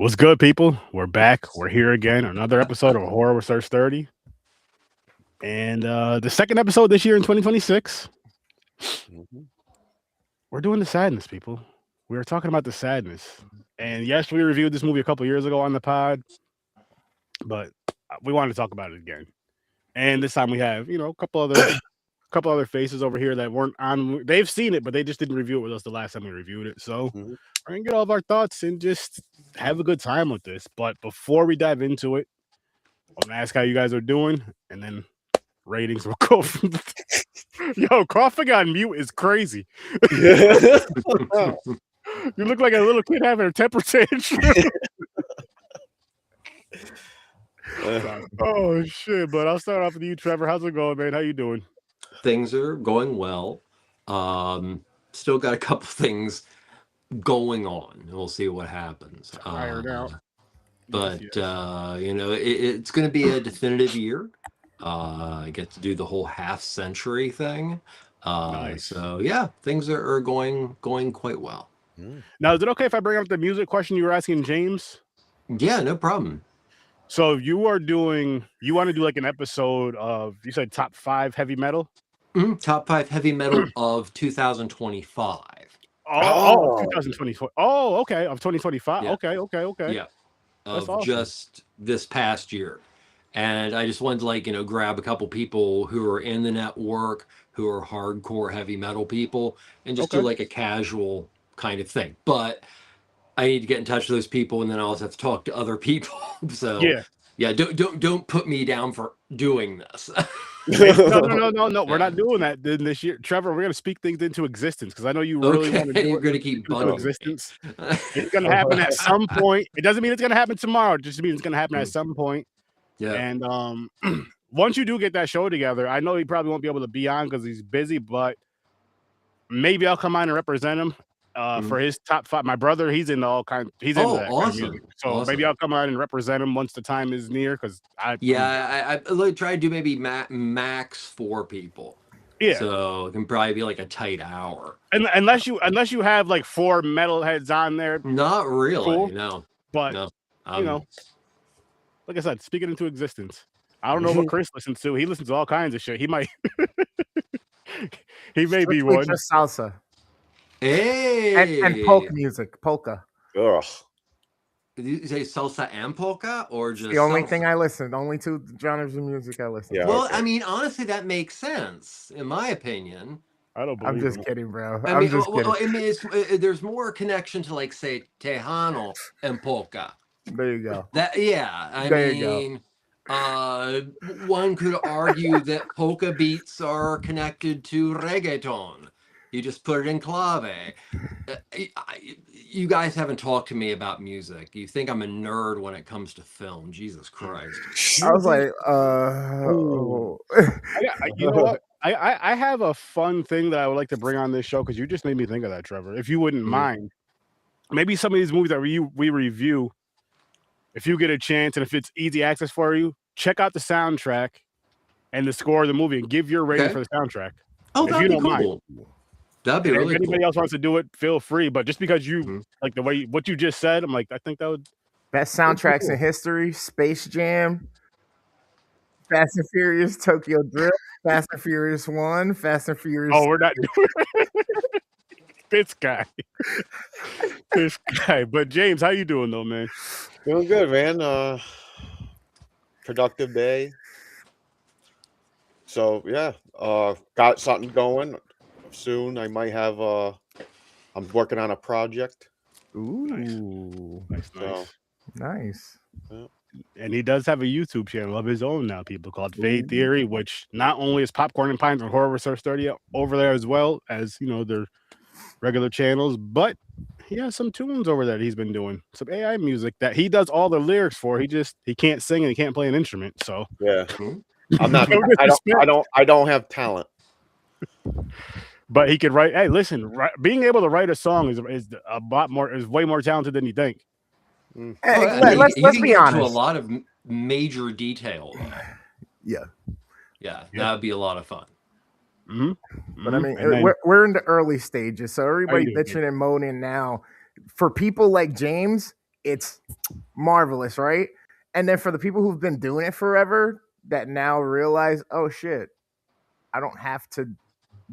What's good, people? We're back. We're here again. Another episode of Horror Research 30. And the second episode this year in 2026. We're doing the sadness, people. We were talking about the sadness. And yes, we reviewed this movie a couple years ago on the pod, but we wanted to talk about it again. And this time we have, a couple other faces over here that weren't on. They've seen it, but they just didn't review it with us the last time we reviewed it. So we're gonna get all of our thoughts and just have a good time with this. But before we dive into it, I'm gonna ask how you guys are doing, and then ratings will go from Yo, coughing on mute is crazy. You look like a little kid having a temper tantrum. Oh shit! But I'll start off with you, Trevor. How's it going, man? How you doing? Things are going well. Still got a couple things going on. We'll see what happens. But it's going to be a definitive year. I get to do the whole half century thing. Nice. So yeah, things are going quite well. Now, is it okay if I bring up the music question you were asking James? Yeah, no problem. So you want to do like an episode of, you said top 5 heavy metal? Top 5 heavy metal of 2025. Oh, 2024. Oh, okay. Of 2025. Yeah. Okay. Yeah. That's Of awesome. Just this past year. And I just wanted to grab a couple people who are in the network, who are hardcore heavy metal people, and just do like a casual kind of thing. But I need to get in touch with those people, and then I also have to talk to other people. So yeah, don't put me down for doing this. No. We're not doing that this year, Trevor. We're gonna speak things into existence because I know you really want to do You're gonna keep into existence. It's gonna happen at some point. It doesn't mean it's gonna happen tomorrow. It just means it's gonna happen at some point. Yeah. And once you do get that show together, I know he probably won't be able to be on because he's busy, but maybe I'll come on and represent him. For his top 5, my brother, he's into all kinds. He's into that kind of music. So maybe I'll come on and represent him once the time is near. Because I try to do maybe max 4 people. Yeah. So it can probably be like a tight hour. And unless you have like 4 metalheads on there. Not really. Cool. No. But like I said, speak it into existence. I don't know what Chris listens to. He listens to all kinds of shit. He might. He may be one. Just salsa. Hey, and polka music, polka. Ugh. Did you say salsa and polka, or just the only thing I listen? Only 2 genres of music I listen. Yeah, well, I mean, honestly, that makes sense in my opinion. I don't believe I'm just kidding, bro. I'm just kidding. I mean, there's more connection to like say Tejano and polka. There you go. I mean, one could argue that polka beats are connected to reggaeton. You just put it in clave. You guys haven't talked to me about music. You think I'm a nerd when it comes to film. Jesus Christ. I was like, you know what? I have a fun thing that I would like to bring on this show because you just made me think of that, Trevor. If you wouldn't mind, maybe some of these movies that we review, if you get a chance and if it's easy access for you, check out the soundtrack and the score of the movie and give your rating for the soundtrack. Oh, that'd be cool. That'd be really cool. If anybody else wants to do it, feel free. But just because you like the way what you just said, I'm like, I think that would best soundtracks in history: Space Jam, Fast and Furious, Tokyo Drift, Fast and Furious 1, Fast and Furious. Oh, we're not doing this guy. But James, how you doing though, man? Doing good, man. Productive day. So yeah, got something going. Soon I might have I'm working on a project. Ooh, nice. Yeah. And he does have a YouTube channel of his own now, people, called Fade Theory, which not only is Popcorn and Pines and Horror Research 30 over there as well as their regular channels, but he has some tunes over there that he's been doing, some AI music that he does all the lyrics for. He can't sing and he can't play an instrument. So yeah, I'm not. I don't have talent. But he could write. Hey, listen, being able to write a song is a lot more, is way more talented than you think. Hey, let's be honest. To a lot of major detail. Yeah, that would be a lot of fun. But I mean, we're in the early stages, so everybody bitching and moaning now. For people like James, it's marvelous, right? And then for the people who've been doing it forever that now realize, oh shit, I don't have to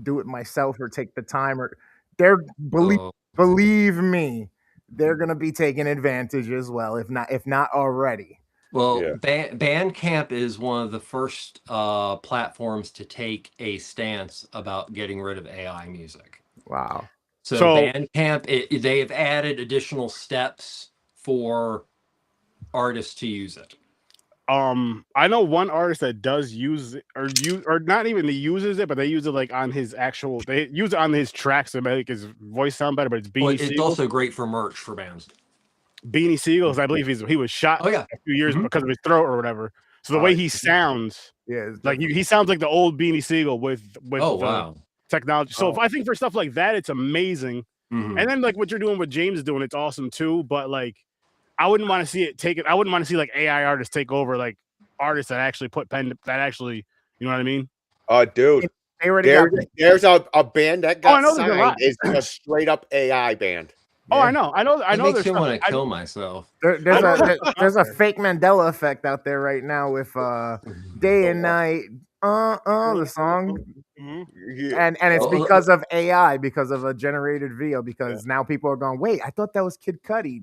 do it myself or take the time, or they're believe me, they're gonna be taking advantage as well, if not already. Well, Bandcamp is one of the first platforms to take a stance about getting rid of AI music. Wow. So Bandcamp, they have added additional steps for artists to use it. I know one artist that does use it, or not even he uses it, but they use it like on his actual. They use it on his tracks to make his voice sound better. But it's Beanie It's Siegel. also great for merch for bands. Beanie Siegels, I believe he was shot a few years because of his throat or whatever. So the way he sounds, like he sounds like the old Beanie Siegel with technology. So I think for stuff like that, it's amazing. And then like what you're doing, what James is doing, it's awesome too. But like, I wouldn't want to see it take it. I wouldn't want to see like AI artists take over like artists that actually put pen that actually, you know what I mean? Dude, there's a band that got signed. It's a straight up AI band. Oh, I know. It makes me want to kill myself. There's a fake Mandela effect out there right now with Day and Night, the song, and it's because of AI, because of a generated video. Because now people are going, wait, I thought that was Kid Cudi.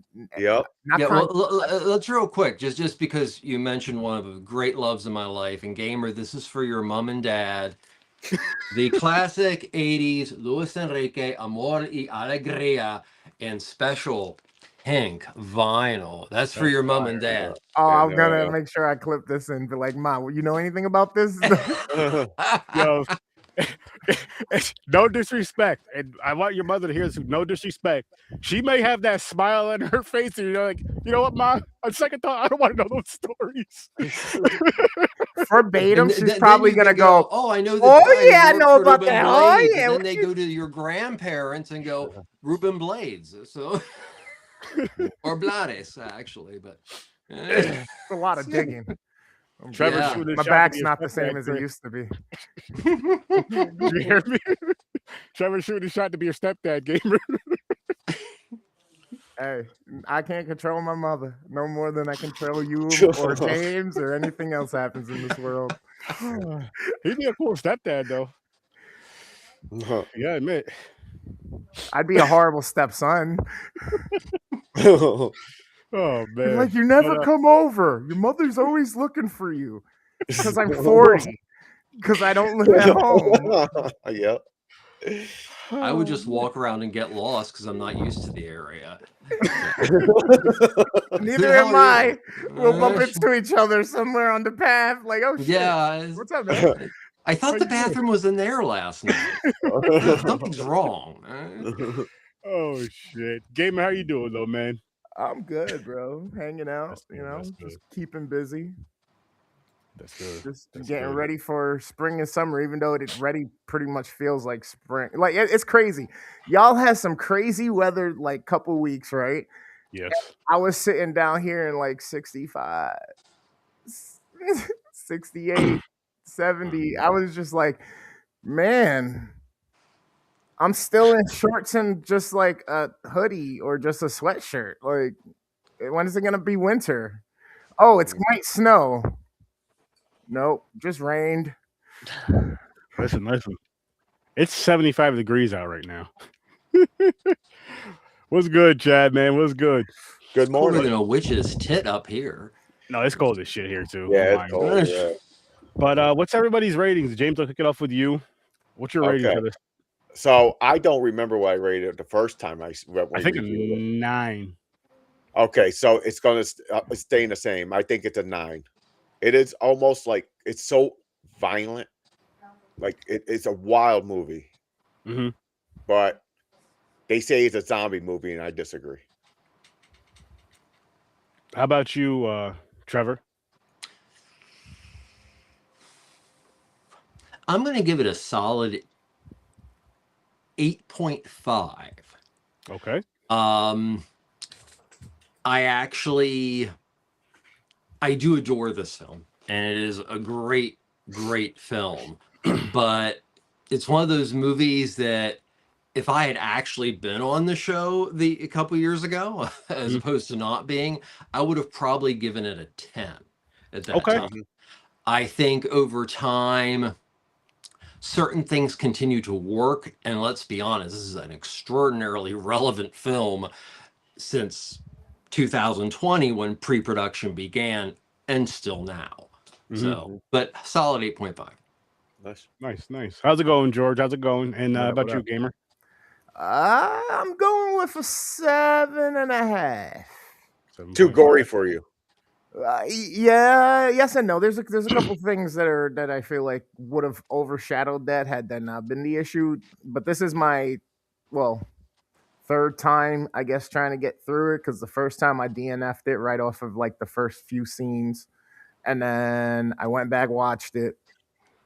Let's real quick, just because you mentioned one of the great loves of my life, and Gamer, this is for your mom and dad. The classic 80s Luis Enrique, Amor y Alegría, and special pink vinyl. That's for your mom and dad. Oh, I'm gonna make sure I clip this in. Be like, Mom, you know anything about this? Yo, no disrespect, and I want your mother to hear this. No disrespect. She may have that smile on her face, and you're like, you know what, Mom? On second thought, I don't want to know those stories. Verbatim, she's probably gonna go, oh, I know. I know about that. Oh yeah. And then they go to your grandparents and go, Ruben Blades. So, or Blades, actually, but it's a lot of digging. Trevor, my back's not the same as it used to be. You hear me? Trevor shooting a shot to be your stepdad, Gamer. Hey, I can't control my mother no more than I control you or James or anything else happens in this world. He'd be a cool stepdad, though. Yeah, I admit. I'd be a horrible stepson. Oh man! Like, you never come over. Your mother's always looking for you. Because I'm 40. Because I don't live at home. Yep. I would just walk around and get lost because I'm not used to the area. Neither am I. We'll bump into each other somewhere on the path. Like, oh shit. Yeah. What's up, man? I thought the bathroom was in there last night. Something's wrong. Oh shit. Gamer, how you doing though, man? I'm good, bro. Hanging out, just keeping busy. That's good. Just getting ready for spring and summer, even though it already pretty much feels like spring. Like, it's crazy. Y'all had some crazy weather like couple weeks, right? Yes. And I was sitting down here in like 65, 68, 70. I was just like, man, I'm still in shorts and just like a hoodie or just a sweatshirt. Like, when is it going to be winter? Oh, it might snow. Nope, just rained. Listen. It's 75 degrees out right now. What's good, Chad, man? What's good? Good morning. Cooler than a witch's tit up here. No, it's cold as shit here, too. Yeah, it's cold, yeah. But what's everybody's ratings? James, I'll kick it off with you. What's your rating for this? So, I don't remember what I rated it the first time I think a 9. Okay, so it's going to stay the same. I think it's a 9. It is almost like it's so violent. Like, it's a wild movie. Mm-hmm. But they say it's a zombie movie, and I disagree. How about you, Trevor? I'm going to give it a solid 8.5. Okay. I do adore this film, and it is a great, great film. But it's one of those movies that if I had actually been on the show a couple years ago, as opposed to not being, I would have probably given it a 10 at that time. I think over time, certain things continue to work. And let's be honest, this is an extraordinarily relevant film since 2020 when pre-production began and still now. So, but solid 8.5. Nice. How's it going, George? How's it going? And What about you, up? Gamer? I'm going with a 7.5. Too gory for you. Yeah, yes and no. There's a couple things that I feel like would have overshadowed that had that not been the issue. But this is my third time, I guess, trying to get through it, because the first time I DNF'd it right off of like the first few scenes, and then I went back, watched it,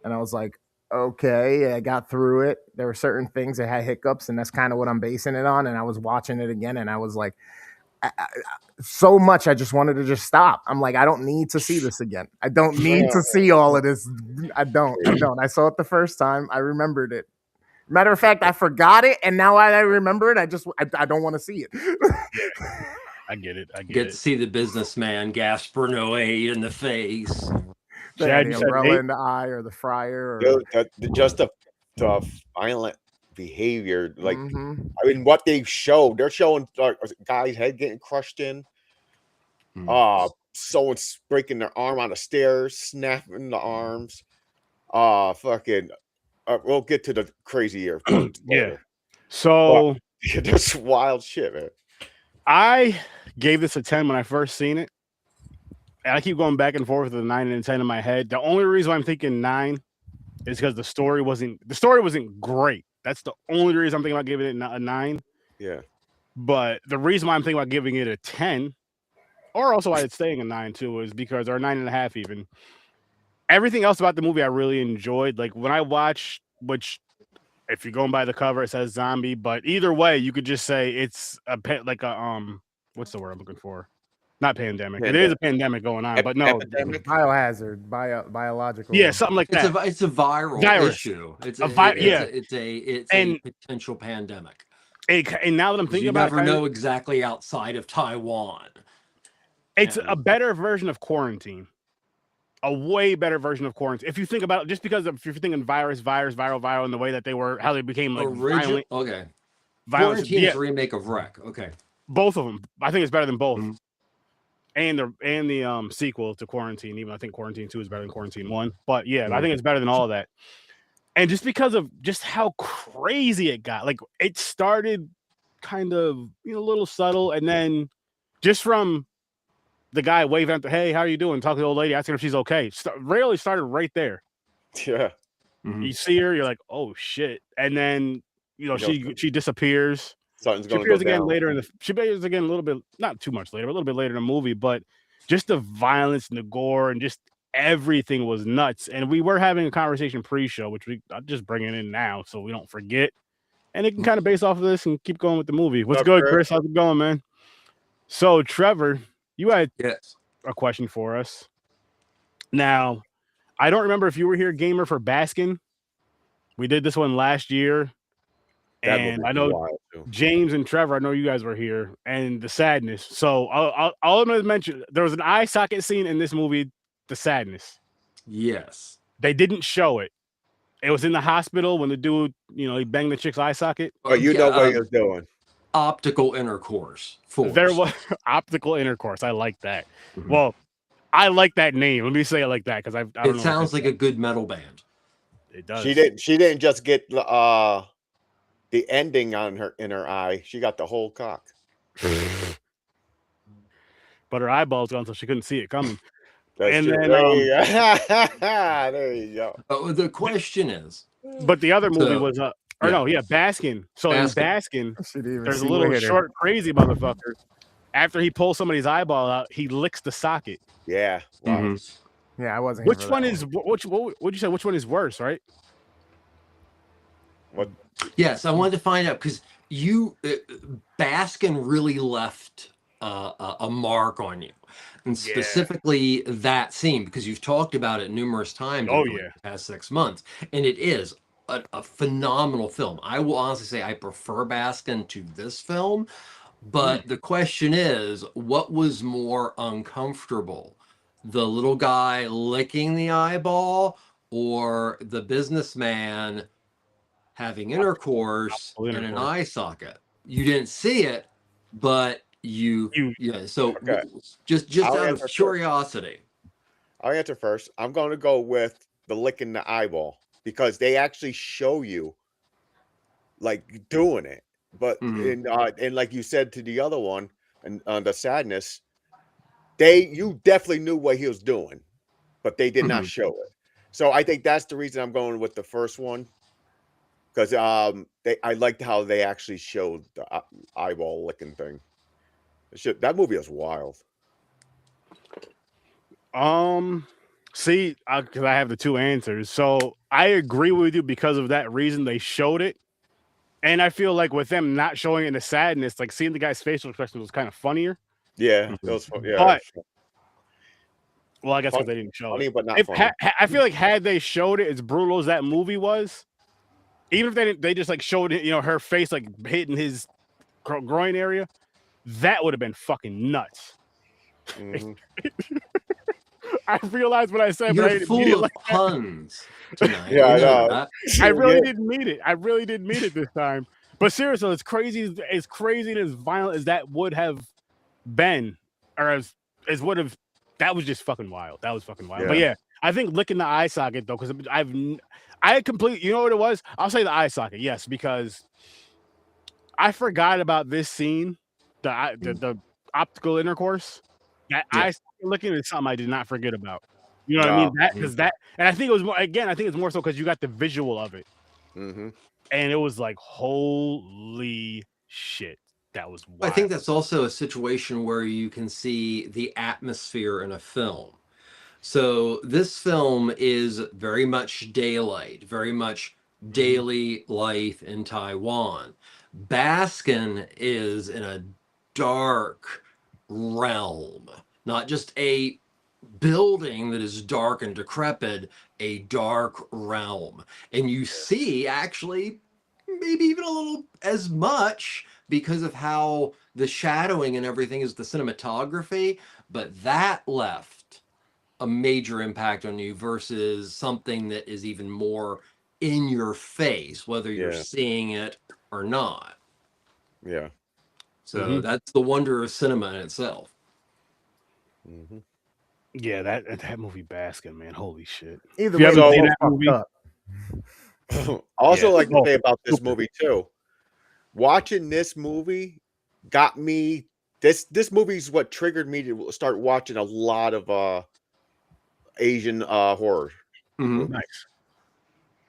and I was like, okay, I got through it. There were certain things that had hiccups, and that's kind of what I'm basing it on. And I was watching it again, and I was like, so much I just wanted to just stop. I'm like, I don't need to see this again. I don't need to see all of this. I don't. I saw it the first time. I remembered it. Matter of fact, I forgot it, and now I remember it. I don't want to see it. I get it. Get to see the businessman Gaspar Noé in the face. The umbrella in the eye, or the fryer, or just the violent behavior. Like, I mean, what they showed, they're showing like a guy's head getting crushed in. Someone's breaking their arm on the stairs, snapping the arms. Fucking. We'll get to the crazier parts later. So there's wild shit, man. I gave this a 10 when I first seen it. And I keep going back and forth with a 9 and a 10 in my head. The only reason I'm thinking 9 is because the story wasn't great. That's the only reason I'm thinking about giving it a 9. Yeah. But the reason why I'm thinking about giving it a 10, or also why it's staying a 9 too, is because, or 9.5 even. Everything else about the movie I really enjoyed. Like when I watched, which if you're going by the cover, it says zombie, but either way, you could just say it's what's the word I'm looking for? Not pandemic. It is a pandemic going on, but no. Biohazard, biological. Yeah, something like that. It's a viral virus. Issue. It's a potential pandemic. And now that I'm thinking about it, you never know exactly outside of Taiwan. It's a better version of quarantine. A way better version of quarantine. If you think about it, just because if you're thinking virus, viral, and the way that they were, how they became like violent. Okay. Violence. Quarantine is a remake of Wreck. Okay. Both of them. I think it's better than both. And the sequel to Quarantine, even I think Quarantine 2 is better than Quarantine 1. But yeah, I think it's better than all of that. And just because of just how crazy it got, like it started kind of a little subtle, and then just from the guy waving at hey, how are you doing? Talking to the old lady, asking if she's okay. Really started right there. Yeah. You see her, you're like, oh shit. And then she disappears. Something's She appears again later she appears again a little bit, not too much later, but a little bit later in the movie. But just the violence and the gore and just everything was nuts. And we were having a conversation pre-show, which I'll just bring it in now so we don't forget. And it can kind of base off of this and keep going with the movie. What's good, Chris? How's it going, man? So, Trevor, you had a question for us. Now, I don't remember if you were here, Gamer, for Baskin. We did this one last year. And I know James and Trevor, I know you guys were here, and the sadness. So I'm going to mention, there was an eye socket scene in this movie, the sadness. Yes. They didn't show it. It was in the hospital when the dude, he banged the chick's eye socket. Oh, you know what he was doing. Optical intercourse. There was optical intercourse. I like that. Well, I like that name. Let me say it like that because I don't know. It sounds like a good metal band. It does. She didn't just get the ending in her eye. She got the whole cock. But her eyeballs gone, so she couldn't see it coming. That's true. Then there you go. The question is, but the other movie was Baskin. So in Baskin, there's a little short, crazy motherfucker. After he pulls somebody's eyeball out, he licks the socket. Yeah. Wow. Yeah, I wasn't. Which one is what would you say? Which one is worse, right? What? Yes, I wanted to find out because Baskin really left a mark on you, and specifically that scene, because you've talked about it numerous times over the past 6 months, and it is a phenomenal film. I will honestly say I prefer Baskin to this film, but the question is, what was more uncomfortable? The little guy licking the eyeball or the businessman having intercourse in an eye socket? You didn't see it, but yeah. So just out of curiosity. I'll answer first. I'm going to go with the licking the eyeball because they actually show you like doing it. But and like you said to the other one and the sadness, you definitely knew what he was doing, but they did not show it. So I think that's the reason I'm going with the first one. Because I liked how they actually showed the eyeball licking thing. That movie was wild. See, because I have the two answers. So I agree with you because of that reason they showed it. And I feel like with them not showing it in the sadness, like seeing the guy's facial expression was kind of funnier. Yeah, it was yeah. But, well, I guess because they didn't show funny, it. But not funny. I feel like had they showed it as brutal as that movie was, even if they didn't, they just like showed it, her face like hitting his groin area, that would have been fucking nuts. I realized what I said, You're but I didn't full mean it of like puns tonight. Yeah, I know. I really didn't mean it. I really didn't mean it this time. But seriously, as crazy and as violent as that would have been, or as would have, that was just fucking wild. That was fucking wild. Yeah. But yeah, I think licking the eye socket though, because I completely, you know what it was? I'll say the eye socket, yes, because I forgot about this scene, the optical intercourse. That eye socket licking is something I did not forget about. You know what I mean? That because that, and I think it was more. Again, I think it's more so because you got the visual of it, and it was like, holy shit, that was wild. I think that's also a situation where you can see the atmosphere in a film. So this film is very much daylight, very much daily life in Taiwan. Baskin is in a dark realm, not just a building that is dark and decrepit, a dark realm. And you see actually maybe even a little as much because of how the shadowing and everything is the cinematography, but that left a major impact on you versus something that is even more in your face, whether you're seeing it or not. Yeah. So that's the wonder of cinema in itself. Yeah, that movie Baskin, man, holy shit. Either way, that movie. Also, like to say about this movie too. Watching this movie got me. This movie is what triggered me to start watching a lot of Asian horror. Nice.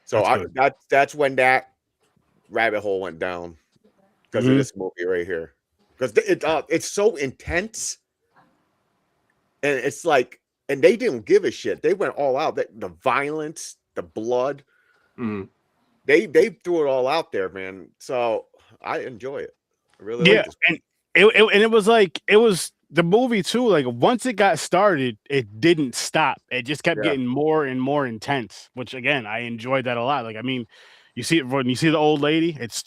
So that's when that rabbit hole went down because of this movie right here. Because it's so intense, and it's like, and they didn't give a shit. They went all out. The violence, the blood, they threw it all out there, man. So I enjoy it. I really like this movie. And it was like, it was the movie too. Like once it got started, it didn't stop. It just kept getting more and more intense. Which again, I enjoyed that a lot. Like I mean, you see it when you see the old lady. It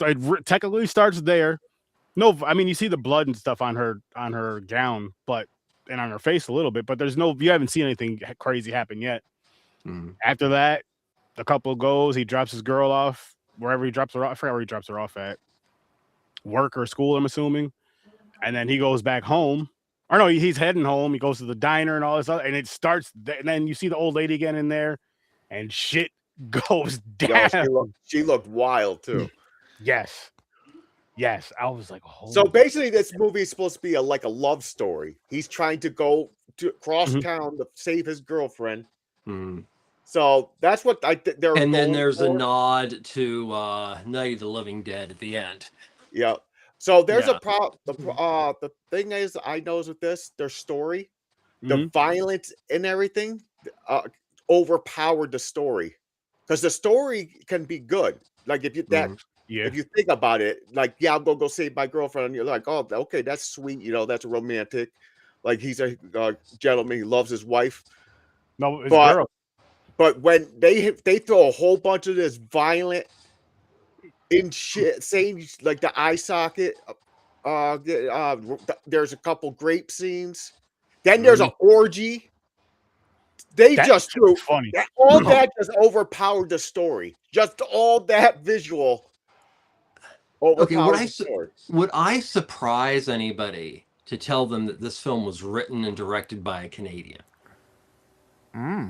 technically starts there. No, I mean you see the blood and stuff on her gown, but and on her face a little bit. But you haven't seen anything crazy happen yet. After that, the couple goes. He drops his girl off wherever he drops her off. I forgot where he drops her off at. Work or school, I'm assuming. And then he goes back home. Or no, he's heading home. He goes to the diner and all this other, and it starts. And then you see the old lady again in there, and shit goes down. Yo, she looked wild too. Yes. I was like, holy. So basically, this movie is supposed to be like a love story. He's trying to go to cross town to save his girlfriend. So that's what they're. And then there's a nod to Night of the Living Dead at the end. Yeah. So there's a problem. The thing is, I noticed with this, their story, the violence and everything, overpowered the story, because the story can be good. Like if you if you think about it, like I'll go save my girlfriend, and you're like, oh, okay, that's sweet. That's romantic. Like he's a gentleman. He loves his wife. No, his girl. But when they throw a whole bunch of this violent in shit, saying like the eye socket, there's a couple grape scenes. Then there's an orgy. They That just shit was threw funny. all that just overpowered the story. Just all that visual Okay, overpowered the story. would I surprise anybody to tell them that this film was written and directed by a Canadian?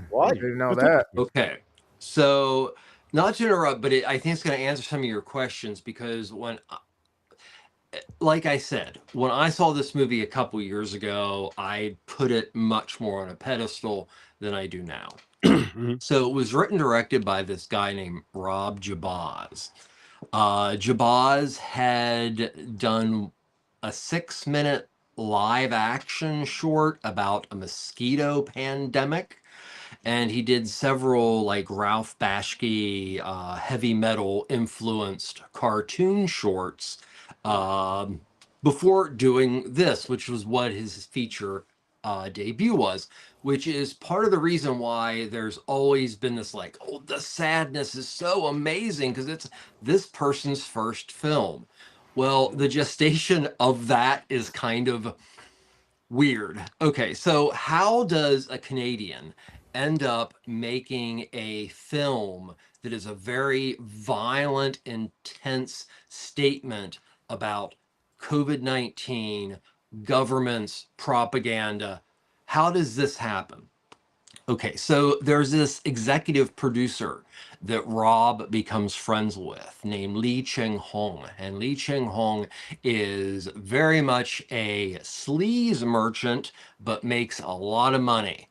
What? I didn't know that. Okay, so not to interrupt, but I think it's going to answer some of your questions, because like I said, when I saw this movie a couple years ago, I put it much more on a pedestal than I do now. So it was written and directed by this guy named Rob Jabaz. Jabaz had done a 6-minute live action short about a mosquito pandemic, and he did several like Ralph Bashki heavy metal influenced cartoon shorts before doing this, which was what his feature debut was, which is part of the reason why there's always been this like, oh, the sadness is so amazing because it's this person's first film. Well, the gestation of that is kind of weird. Okay, so how does a Canadian end up making a film that is a very violent, intense statement about COVID-19, governments, propaganda? How does this happen? Okay, so there's this executive producer that Rob becomes friends with named Lee Ching-hong. And Lee Ching-hong is very much a sleaze merchant, but makes a lot of money.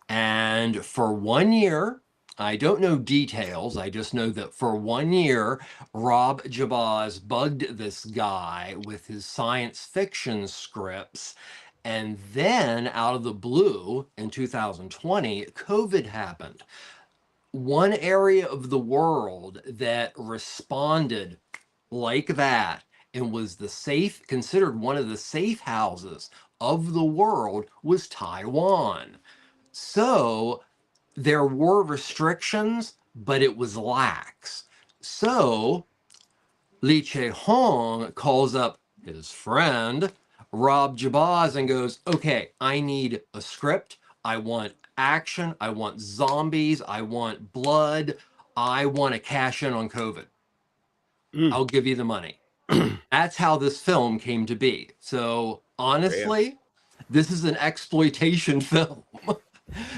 And for 1 year, I don't know details, I just know that for 1 year, Rob Jabaz bugged this guy with his science fiction scripts. And then out of the blue in 2020, COVID happened. One area of the world that responded like that and was considered one of the safe houses of the world was Taiwan. So there were restrictions, but it was lax. So Lee Che-hong calls up his friend Rob Jabaz and goes, okay, I need a script. I want action. I want zombies. I want blood. I want to cash in on COVID. I'll give you the money. That's how this film came to be. So honestly, this is an exploitation film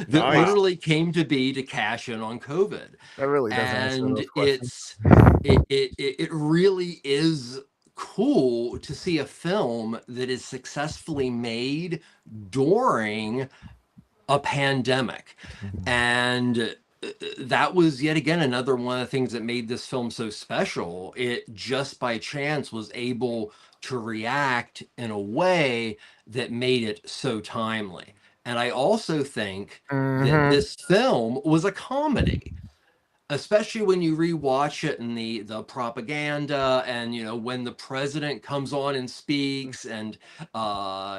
that literally came to be to cash in on COVID. That really doesn't answer those questions. It really is cool to see a film that is successfully made during a pandemic. And that was yet again another one of the things that made this film so special. It just by chance was able to react in a way that made it so timely. And I also think that this film was a comedy, especially when you rewatch it in the propaganda, and you know when the president comes on and speaks, and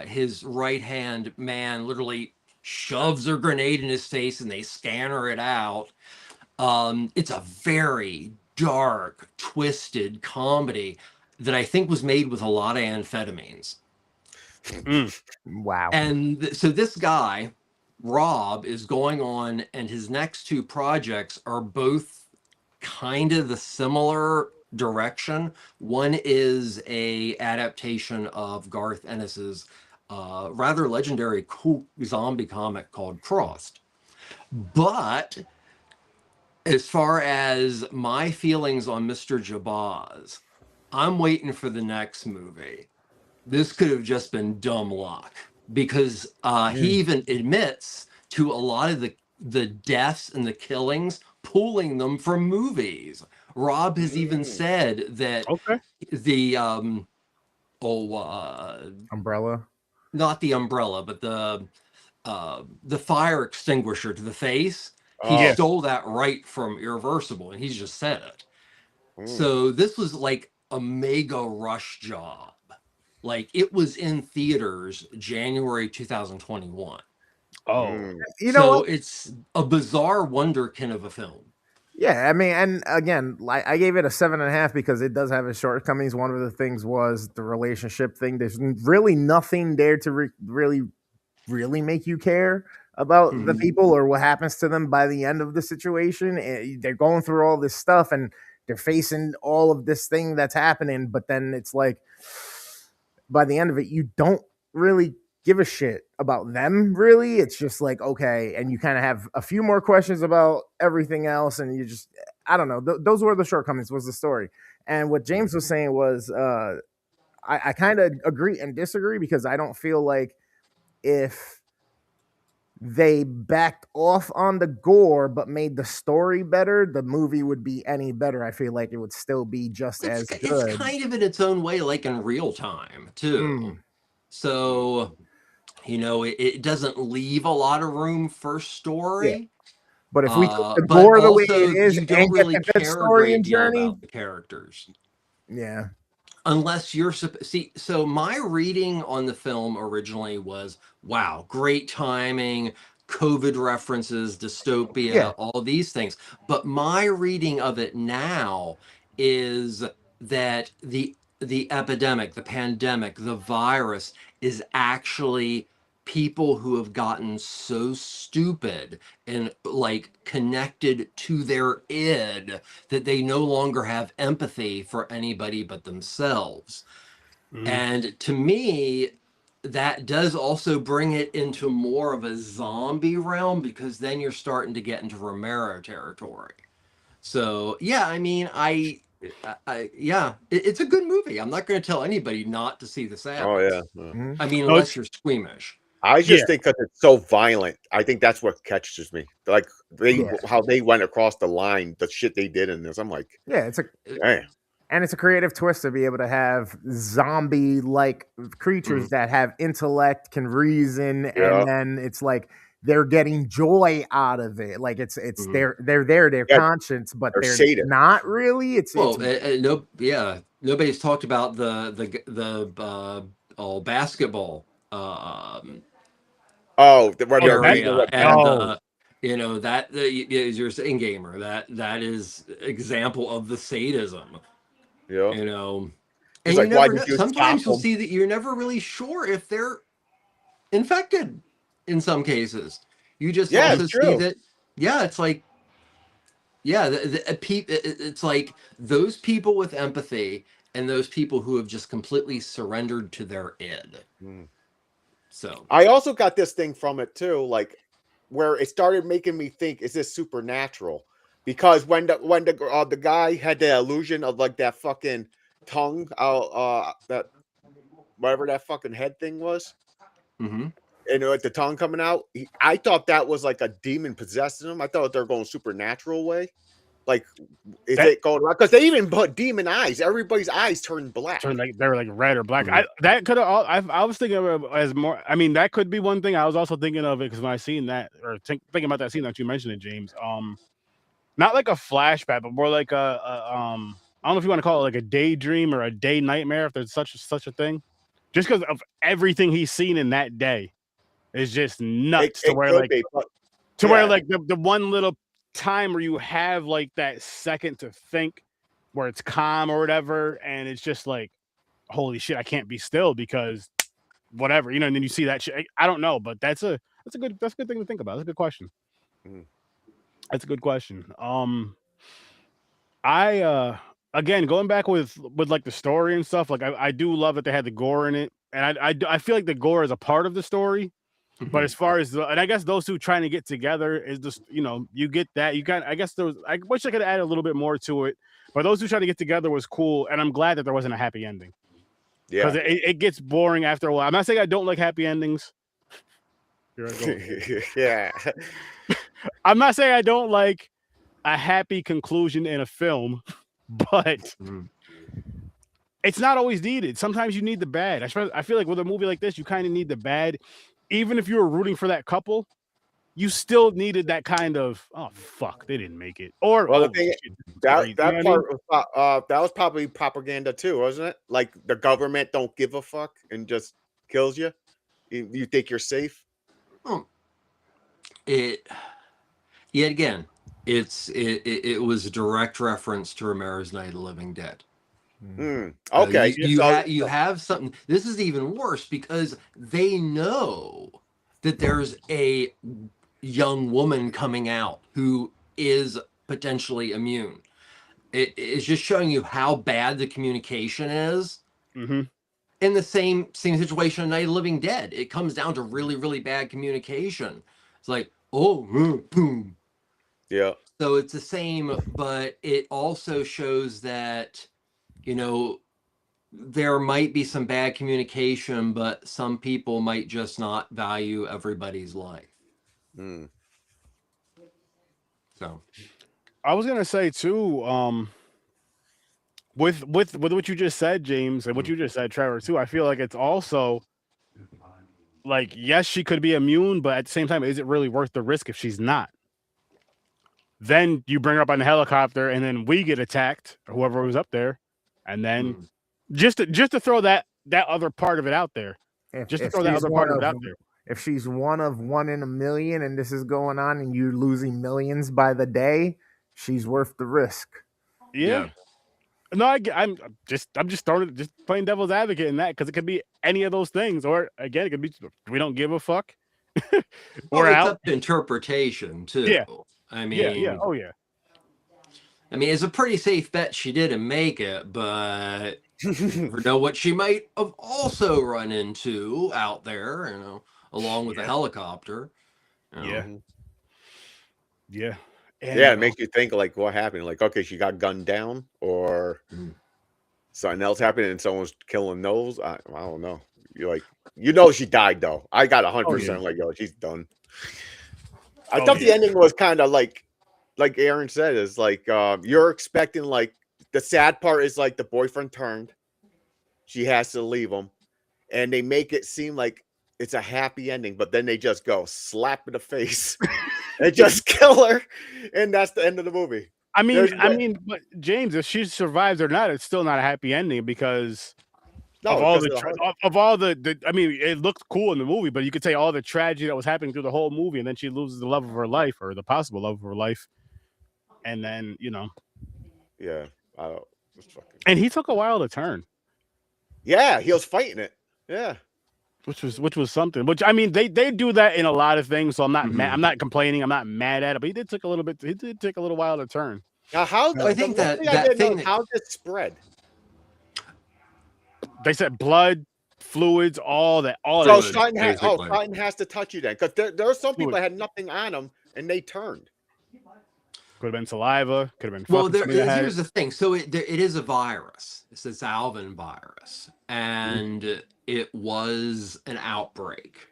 his right hand man literally shoves a grenade in his face and they scanner it out. It's a very dark, twisted comedy that I think was made with a lot of amphetamines. Wow. And so this guy, Rob, is going on, and his next two projects are both kind of the similar direction. One is a adaptation of Garth Ennis's rather legendary cool zombie comic called Crossed. But as far as my feelings on Mr. Jabaz, I'm waiting for the next movie. This could have just been dumb luck, because he even admits to a lot of the deaths and the killings, pulling them from movies. Rob has even said that the umbrella, not the umbrella, but the fire extinguisher to the face, he stole that right from Irreversible, and he's just said it. So this was like a mega rush job. Like, it was in theaters January 2021. So it's a bizarre wonderkin of a film. Yeah, I mean, and again, like I gave it a 7.5 because it does have its shortcomings. One of the things was the relationship thing. There's really nothing there to really make you care about the people or what happens to them by the end of the situation. And they're going through all this stuff and they're facing all of this thing that's happening, but then it's like by the end of it, you don't really give a shit about them, really. It's just like, okay, and you kind of have a few more questions about everything else, and you just, I don't know. Those were the shortcomings, was the story. And what James was saying was, I kind of agree and disagree, because I don't feel like if they backed off on the gore but made the story better, the movie would be any better. I feel like it would still be just as good. It's kind of in its own way, like in real time too. So, you know, it doesn't leave a lot of room for story. Yeah. But if we took the gore the way it is, you don't really care a great deal about the characters. Yeah. Unless you're so my reading on the film originally was, wow, great timing, COVID references, dystopia, all these things. But my reading of it now is that the epidemic, the pandemic, the virus is actually people who have gotten so stupid and like connected to their id that they no longer have empathy for anybody but themselves. And to me, that does also bring it into more of a zombie realm, because then you're starting to get into Romero territory. So yeah, I mean, yeah, it's a good movie. I'm not going to tell anybody not to see The Savage. Oh yeah. I mean, unless you're squeamish. I just think because it's so violent, I think that's what catches me. Like how they went across the line, the shit they did in this. I'm like, it's a creative twist to be able to have zombie-like creatures that have intellect, can reason, and then it's like they're getting joy out of it. Like it's they're their conscience, but they're not really. Nobody's talked about the basketball. Area, and you know that is your saying, gamer. That is example of the sadism. Yeah, you know, and you never know. Sometimes you'll see that you're never really sure if they're infected. In some cases, you just also see that. Yeah, it's like, it's like those people with empathy and those people who have just completely surrendered to their id. So I also got this thing from it too, like where it started making me think, is this supernatural? Because when the guy had the illusion of like that fucking tongue, that whatever that fucking head thing was, and like the tongue coming out, I thought that was like a demon possessing him. I thought they were going supernatural way. Like, is it going right? Because they even put demon eyes. Everybody's eyes turned black. They were like red or black. That could have. I was thinking of it as more. I mean, that could be one thing. I was also thinking of it because when I seen that, or thinking about that scene that you mentioned it, James. Not like a flashback, but more like I don't know if you want to call it like a daydream or a day nightmare, if there's such a thing. Just because of everything he's seen in that day is just nuts. Where the one little time where you have like that second to think, where it's calm or whatever, and it's just like, holy shit, I can't be still because whatever, you know. And then you see that shit. I don't know, but that's a good thing to think about. That's a good question. That's a good question. I again, going back with like the story and stuff, like I do love that they had the gore in it, and I feel like the gore is a part of the story. But as far as and I guess those two trying to get together is just, you know, you get that. You got, I guess I wish I could add a little bit more to it, but those two trying to get together was cool, and I'm glad that there wasn't a happy ending. Yeah, because it gets boring after a while. I'm not saying I don't like happy endings. Yeah, I'm not saying I don't like a happy conclusion in a film, but it's not always needed. Sometimes you need the bad. I feel like with a movie like this, you kind of need the bad. Even if you were rooting for that couple, you still needed that kind of, oh fuck, they didn't make it. Or the thing, that was probably propaganda too, wasn't it? Like the government don't give a fuck and just kills you. You think you're safe. Yet again, it was a direct reference to Romero's Night of the Living Dead. Okay, you have something. This is even worse because they know that there's a young woman coming out who is potentially immune. It's just showing you how bad the communication is. In the same situation of Night of the Living Dead, it comes down to really, really bad communication. It's like, oh, boom. Yeah. So it's the same, but it also shows that, you know, there might be some bad communication, but some people might just not value everybody's life. So I was gonna say too, with what you just said, James, and what you just said, Trevor, too, I feel like it's also like, yes, she could be immune, but at the same time, is it really worth the risk if she's not? Then you bring her up on the helicopter, and then we get attacked, or whoever was up there, and then just to throw that other part of it out there, If she's one of 1 in a million, and this is going on, and you're losing millions by the day, she's worth the risk. Yeah. No, I'm just playing devil's advocate in that, because it could be any of those things, or again, it could be we don't give a fuck. Well, it's up to interpretation too. Yeah. I mean, Oh yeah. I mean, it's a pretty safe bet she didn't make it, but you never know what she might have also run into out there, you know, along with a helicopter. You know. Yeah. It makes you think, like, what happened? Like, okay, she got gunned down, or something else happened, and someone's killing those. I don't know. You're like, she died though. I got 100% like, yo, she's done. I thought the ending was kind of like Aaron said, is like, you're expecting, like, the sad part is like the boyfriend turned, she has to leave him, and they make it seem like it's a happy ending, but then they just go slap in the face and just kill her, and that's the end of the movie. I mean, but James, if she survives or not, it's still not a happy ending, because of all the I mean, it looked cool in the movie, but you could say all the tragedy that was happening through the whole movie, and then she loses the love of her life, or the possible love of her life, and then and he took a while to turn. Yeah, he was fighting it. Yeah, which was something. Which, I mean, they do that in a lot of things, so I'm not mad. I'm not complaining. I'm not mad at it, but he did take a little while to turn. Now, how I think how did it spread? They said blood, fluids, all that. So Sutton has to touch you then, because there are some people that had nothing on them and they turned. Could have been saliva. Could have been. Well, here's the thing. So it is a virus. It's the Alvin virus, and it was an outbreak.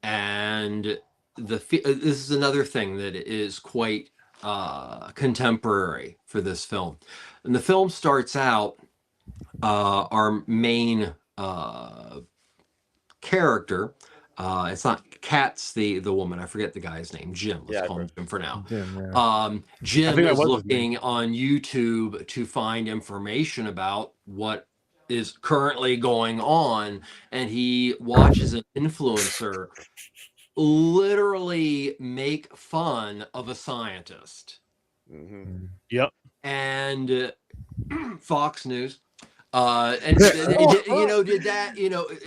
And this is another thing that is quite contemporary for this film. And the film starts out, our main character, it's not Kat's the woman, I forget the guy's name, Jim, let's call him Jim for now. Jim is looking on YouTube to find information about what is currently going on, and he watches an influencer literally make fun of a scientist. Yep. And Fox News and did that,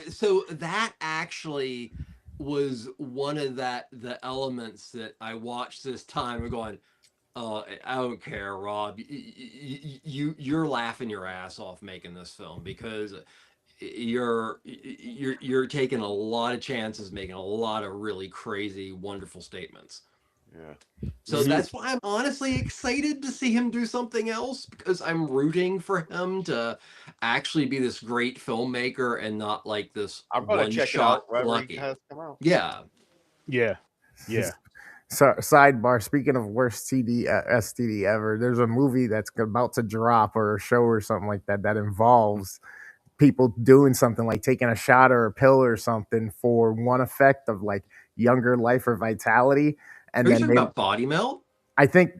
so that actually was one of the elements that I watched this time. We're going, I don't care, Rob, you're laughing your ass off making this film, because you're taking a lot of chances, making a lot of really crazy, wonderful statements. So that's why I'm honestly excited to see him do something else, because I'm rooting for him to actually be this great filmmaker and not like this one-shot lucky. Yeah. So, sidebar, speaking of worst STD ever, there's a movie that's about to drop, or a show or something like that involves people doing something like taking a shot or a pill or something for one effect of like younger life or vitality. And are you talking about Body Melt? I think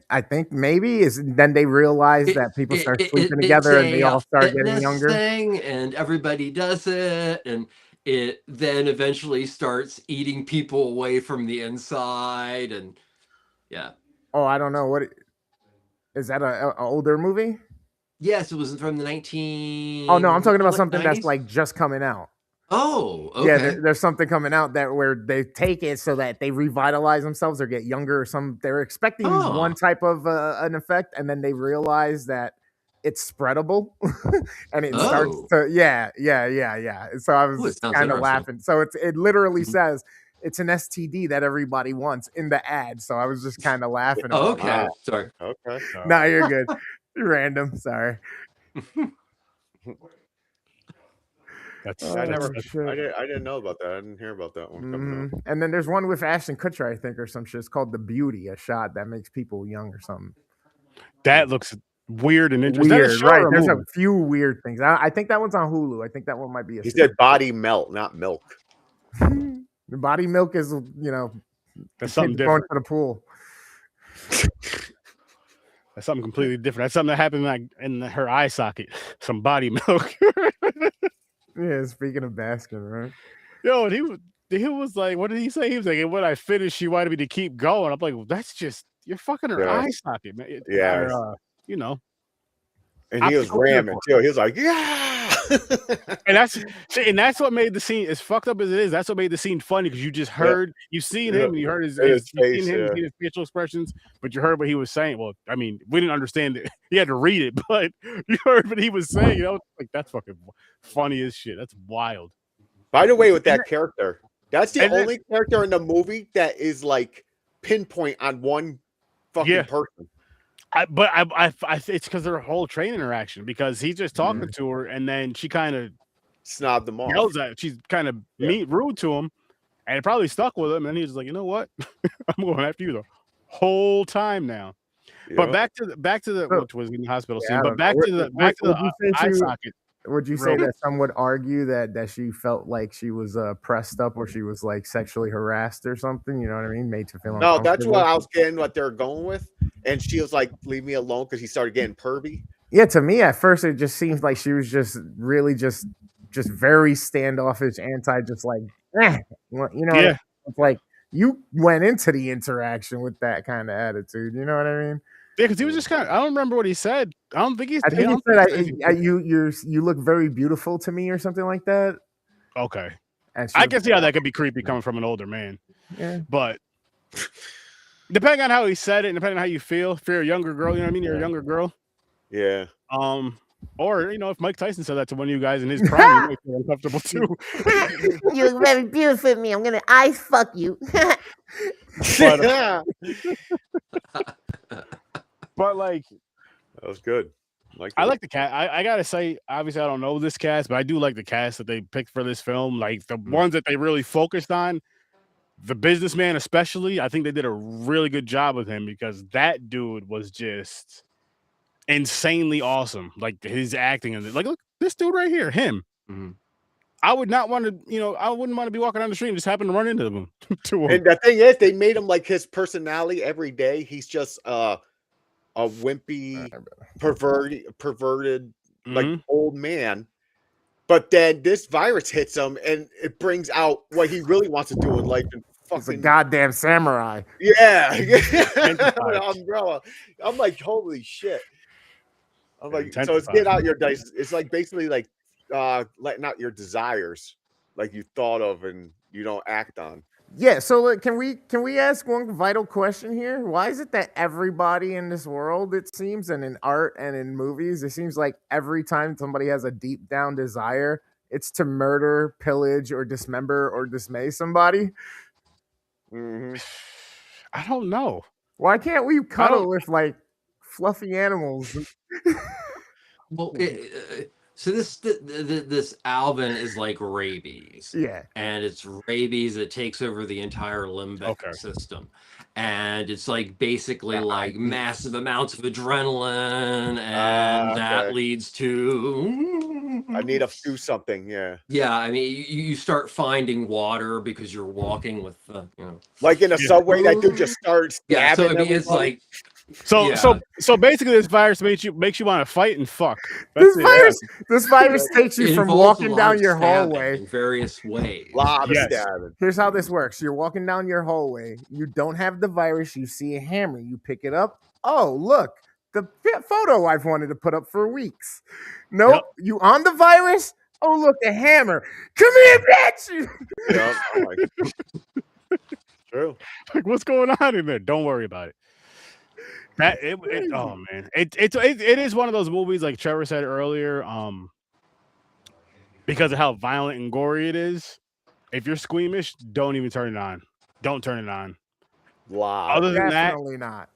maybe then they realize that people start sleeping together and they all start getting younger. And everybody does it, and it then eventually starts eating people away from the inside, and yeah. Oh, I don't know what is that a older movie? Yes, it was from the 19. Oh no, I'm talking about like something 90s? that's like just coming out. Oh, okay. Yeah, there's something coming out that where they take it so that they revitalize themselves or get younger or some. They're expecting one type of an effect, and then they realize that it's spreadable, and it starts to yeah. So I was kind of laughing. So it literally says it's an STD that everybody wants in the ad. So I was just kind of laughing. Oh, okay, sorry. Okay, no, you're good. Random. Sorry. I didn't know about that. I didn't hear about that one coming up. And then there's one with Ashton Kutcher, I think, or some shit. It's called The Beauty, a shot that makes people young or something. That looks weird and interesting. Weird, right? There's a few weird things. I think that one's on Hulu. I think that one might be. He said body melt, not milk. The body milk is, that's something different. Going to the pool. That's something completely different. That's something that happened like in her eye socket. Some body milk. Yeah, speaking of basking, right? Yo, and he was like, what did he say? He was like, and when I finished, she wanted me to keep going. I'm like, well, that's just you're fucking her eye socket, man. You know. And he was ramming too. He was like, yeah. and that's what made the scene, as fucked up as it is, that's what made the scene funny, because you just heard, you seen him, you heard his face, his facial expressions, but you heard what he was saying. Well, I mean, we didn't understand it. He had to read it, but you heard what he was saying. Like, that's fucking funny as shit. That's wild. By the way, with that character, that's the only character in the movie that is like pinpoint on one fucking person. But it's because their whole train interaction, because he's just talking to her, and then she kind of snobbed them off. Yells at, she's kind of rude to him, and it probably stuck with him. And he's like, you know what, I'm going after you the whole time now. Yeah. But back to the which was in the hospital scene. But back to the eye socket. Would you say that some would argue that she felt like she was pressed up, or she was like sexually harassed or something? You know what I mean? Made to feel uncomfortable. No, that's what I was getting. What they're going with, and she was like, "Leave me alone," because he started getting pervy. Yeah, to me at first it just seems like she was just really just very standoffish, anti, just like, you know. Yeah. It's like you went into the interaction with that kind of attitude. You know what I mean? Yeah, because he was just kind of, I don't remember what he said. I don't think he said you look very beautiful to me or something like that. Okay. I can see how that could be creepy coming from an older man. Yeah. But depending on how he said it and depending on how you feel, if you're a younger girl, you know what I mean? You're a younger girl. Yeah. Or, if Mike Tyson said that to one of you guys in his prime, you might feel uncomfortable too. You look very beautiful to me. I'm going to ice fuck you. But like, that was good. I like the cast. I gotta say, obviously, I don't know this cast, but I do like the cast that they picked for this film. Like the ones that they really focused on, the businessman especially. I think they did a really good job with him, because that dude was just insanely awesome. Like his acting and like, look, this dude right here, him. Mm-hmm. I would not want to, I wouldn't want to be walking down the street and just happen to run into him. And the thing is, they made him like his personality every day. He's just a wimpy, perverted, like old man. But then this virus hits him, and it brings out what he really wants to do in life. And he's a goddamn samurai. Yeah, umbrella. I'm like, holy shit. I'm like, so it's get out your dice. It's like basically like letting out your desires, like you thought of and you don't act on. Yeah, so can we ask one vital question here? Why is it that everybody in this world, it seems, and in art and in movies, it seems like every time somebody has a deep down desire, it's to murder, pillage, or dismember or dismay somebody? Mm-hmm. I don't know. Why can't we cuddle with like fluffy animals? Well, so this Alvin is like rabies. Yeah. And it's rabies that takes over the entire limbic system. And it's like basically like massive amounts of adrenaline, and that leads to I need to do something, Yeah, I mean you start finding water because you're walking with like in a subway, that dude just starts stabbing. So I mean it's like So basically, this virus makes you want to fight and fuck. That's This virus takes you It from involves a walking lot down of your stabbing hallway. in various ways. Lot of Yes. stabbing. Here's how this works. You're walking down your hallway. You don't have the virus. You see a hammer. You pick it up. Oh, look, the photo I've wanted to put up for weeks. Nope. Yep. You on the virus? Oh, look, a hammer. Come here, bitch. Yeah, true. like, what's going on in there? Don't worry about it. Oh man, it is one of those movies like Trevor said earlier. Because of how violent and gory it is. If you're squeamish, don't even turn it on. Don't turn it on. Wow. Other than Definitely not.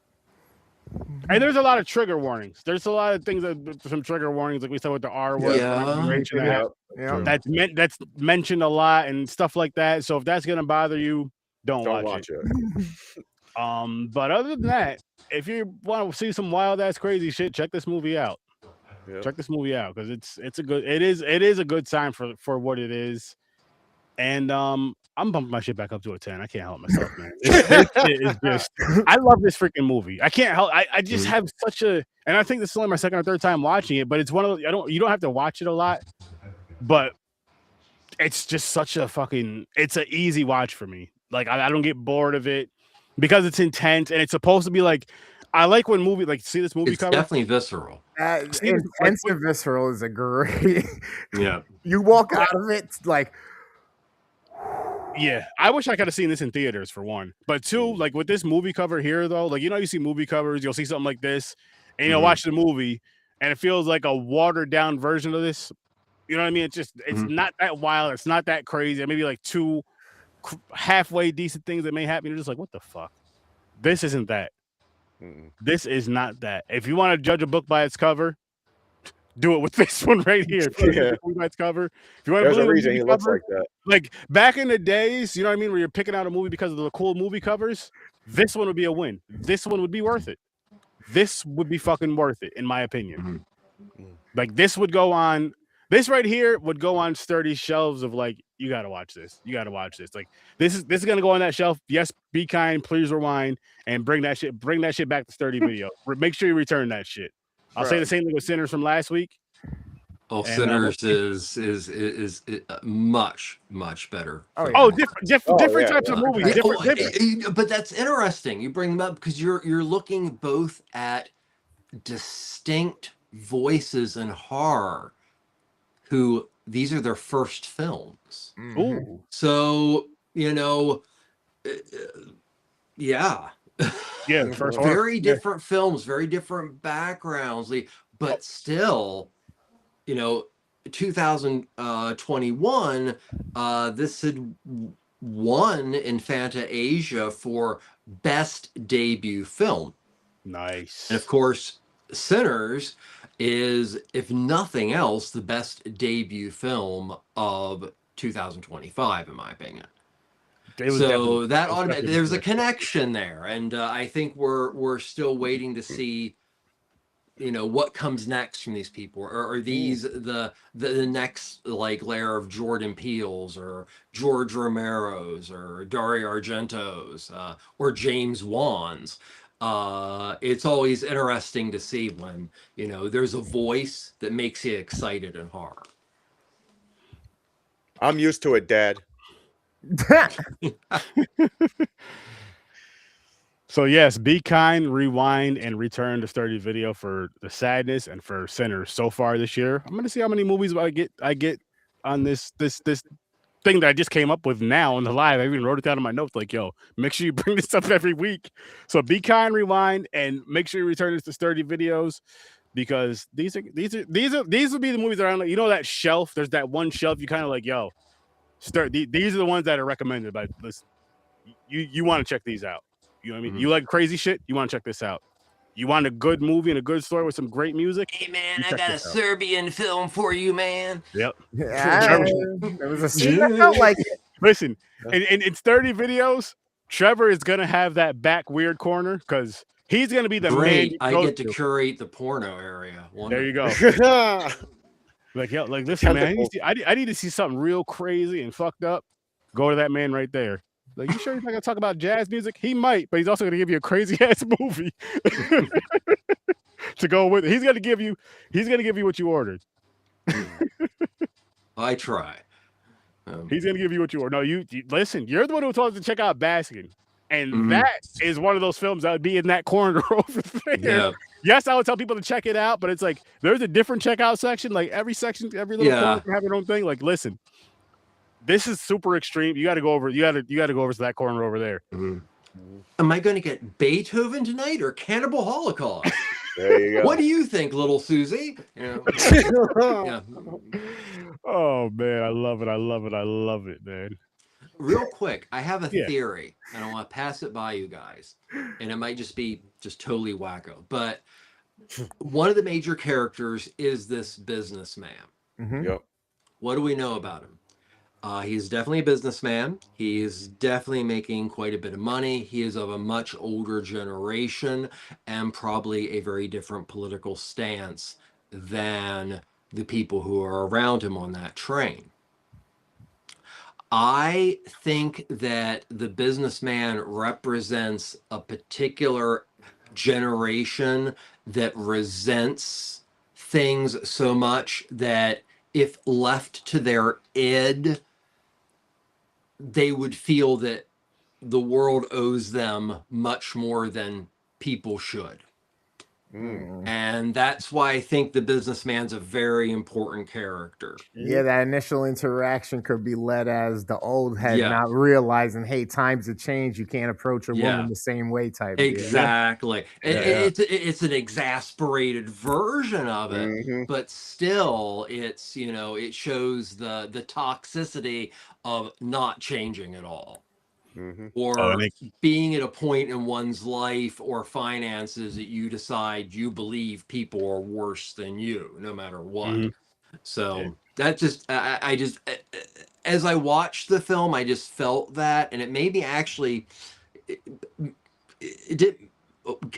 And there's a lot of trigger warnings. There's a lot of things some trigger warnings, like we said with the R word. Yeah. That's mentioned a lot and stuff like that. So if that's gonna bother you, don't watch it. But other than that, if you want to see some wild ass crazy shit, check this movie out. Check this movie out because it is a good sign for what it is. And I'm bumping my shit back up to a 10. I can't help myself, man. I love this freaking movie. I can't help. I just have such a, and I think this is only my second or third time watching it, but it's one of those, you don't have to watch it a lot, but it's just such a fucking, it's an easy watch for me. Like I don't get bored of it because it's intense and it's supposed to be like, I like when movie, like see this movie it's cover. definitely visceral. Intense and visceral is a great. Yeah. You walk out of it like. Yeah, I wish I could have seen this in theaters for one. But two, like with this movie cover here, though, like you see movie covers, you'll see something like this, and you'll watch the movie, and it feels like a watered down version of this. You know what I mean? It's not that wild, it's not that crazy. Maybe like two halfway decent things that may happen. You're just like, what the fuck? This isn't that. This is not that. If you want to judge a book by its cover, do it with this one right here. If you want to There's a reason he looks like that. Like back in the days, you know what I mean, where you're picking out a movie because of the cool movie covers, this one would be a win. This one would be worth it. This would be fucking worth it, in my opinion. Like this would go on. This right here would go on sturdy shelves of like, you gotta watch this. You gotta watch this. Like this is gonna go on that shelf. Yes, be kind, please rewind, and bring that shit back to sturdy video. Make sure you return that shit. I'll say the same thing with Sinners from last week. Oh, Sinners is much better. Different types of movies. But that's interesting. You bring them up because you're looking both at distinct voices in horror who these are their first films. Ooh. So, very different films, very different backgrounds, but still, 2021, this had won in Fantasia for best debut film. Nice. And of course, Sinners is, if nothing else, the best debut film of 2025, in my opinion. So that there's a connection there, and I think we're still waiting to see, what comes next from these people. Are these the next like layer of Jordan Peele's or George Romero's or Dario Argento's or James Wan's? It's always interesting to see when there's a voice that makes you excited in horror. I'm used to it, Dad. So yes, be kind, rewind, and return to sturdy video for the sadness and for Sinners so far this year. I'm gonna see how many movies I get on this thing that I just came up with now on the live. I even wrote it down in my notes, like, yo, make sure you bring this up every week. So be kind, rewind, and make sure you return this to sturdy videos, because these would be the movies that are on, that shelf. There's that one shelf you kind of like, yo, these are the ones that are recommended by this. You want to check these out. You know what I mean? You like crazy shit, you want to check this out. You want a good movie and a good story with some great music? Hey man, I got a Serbian film for you, man. Yep. Yeah, there was a scene that felt like it. Listen, in sturdy videos, Trevor is gonna have that back weird corner because he's gonna be the man. I get to curate the porno area. There you go. Like, yo, like listen, man. I need to see something real crazy and fucked up. Go to that man right there. Like, you sure he's not gonna talk about jazz music? He might, but he's also gonna give you a crazy ass movie to go with it. He's gonna give you what you ordered. I try. He's gonna give you what you ordered. No, you listen. You're the one who told us to check out Baskin, and that is one of those films that would be in that corner over there. Yeah. Yes, I would tell people to check it out, but it's like there's a different checkout section. Like every section, every little corner can have their own thing. Like, listen, this is super extreme. You got to go over. You got to go over to that corner over there. Am I going to get Beethoven tonight or Cannibal Holocaust? There you go. What do you think, little Susie? Yeah. Oh man, I love it. I love it. I love it, man. Real quick, I have a theory, and I want to pass it by you guys, and it might just be totally wacko, but one of the major characters is this businessman. Yep. What do we know about him? He's definitely a businessman. He's definitely making quite a bit of money. He is of a much older generation and probably a very different political stance than the people who are around him on that train. I think that the businessman represents a particular generation that resents things so much that if left to their id, they would feel that the world owes them much more than people should. And that's why I think the businessman's a very important character. Yeah, that initial interaction could be led as the old head not realizing, hey, times have changed. You can't approach a woman the same way type. Exactly. It's an exasperated version of it, but still it's, you know, it shows the toxicity of not changing at all. Or being at a point in one's life or finances that you decide you believe people are worse than you, no matter what. So that just, I just, as I watched the film, I just felt that, and it made me actually, it did.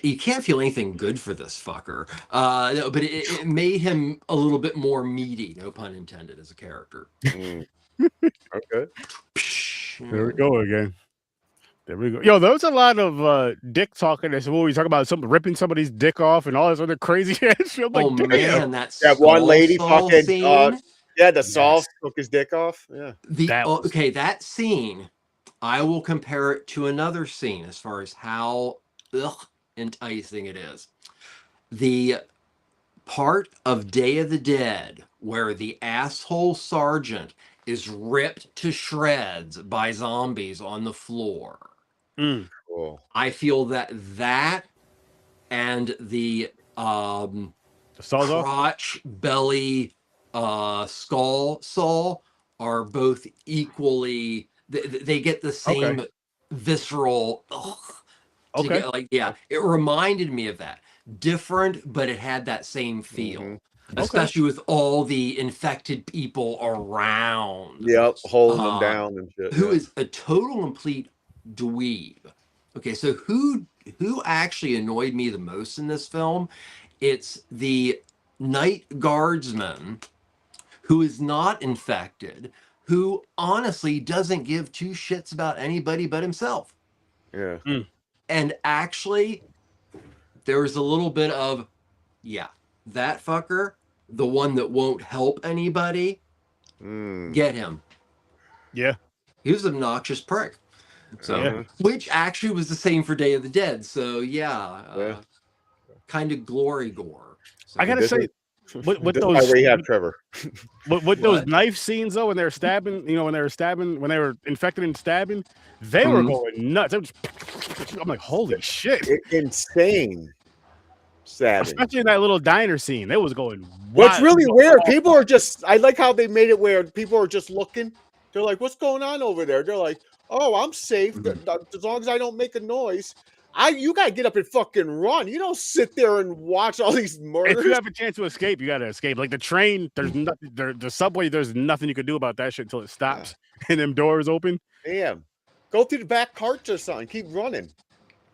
You can't feel anything good for this fucker, no, but it made him a little bit more meaty, no pun intended, as a character. Okay. There we go again. There we go. Yo, there was a lot of dick talk in this movie. Talking about ripping somebody's dick off and all this other crazy ass shit. Like, man, that one lady fucking scene. the Saul took his dick off. Yeah. That scene, I will compare it to another scene as far as how enticing it is. The part of Day of the Dead where the asshole sergeant is ripped to shreds by zombies on the floor. Cool. I feel that and the crotch, belly, skull Saul are both equally. They get the same visceral. It reminded me of that. Different, but it had that same feel. Especially with all the infected people around. Yep, holding them down and shit. Who is a total complete dweeb. Okay, so who actually annoyed me the most in this film? It's the night guardsman who is not infected, who honestly doesn't give two shits about anybody but himself. Yeah. And actually, there was a little bit of, that fucker, the one that won't help anybody, get him. Yeah. He was an obnoxious prick. So, which actually was the same for Day of the Dead. So, kind of glory gore. So, I gotta say, with those Trevor. with those knife scenes though, when they were stabbing, when they were infected and stabbing, they were going nuts. I'm like, holy shit, insane. Savage. Especially in that little diner scene, it was going wild. What's really weird, people are just, I like how they made it where people are just looking. They're like, what's going on over there? They're like, oh, I'm safe as long as I don't make a noise. You gotta get up and fucking run. You don't sit there and watch all these murders. If you have a chance to escape, you gotta escape. Like the train, there's nothing. The subway, there's nothing you can do about that shit until it stops and them doors open. Damn, go through the back carts or something. Keep running.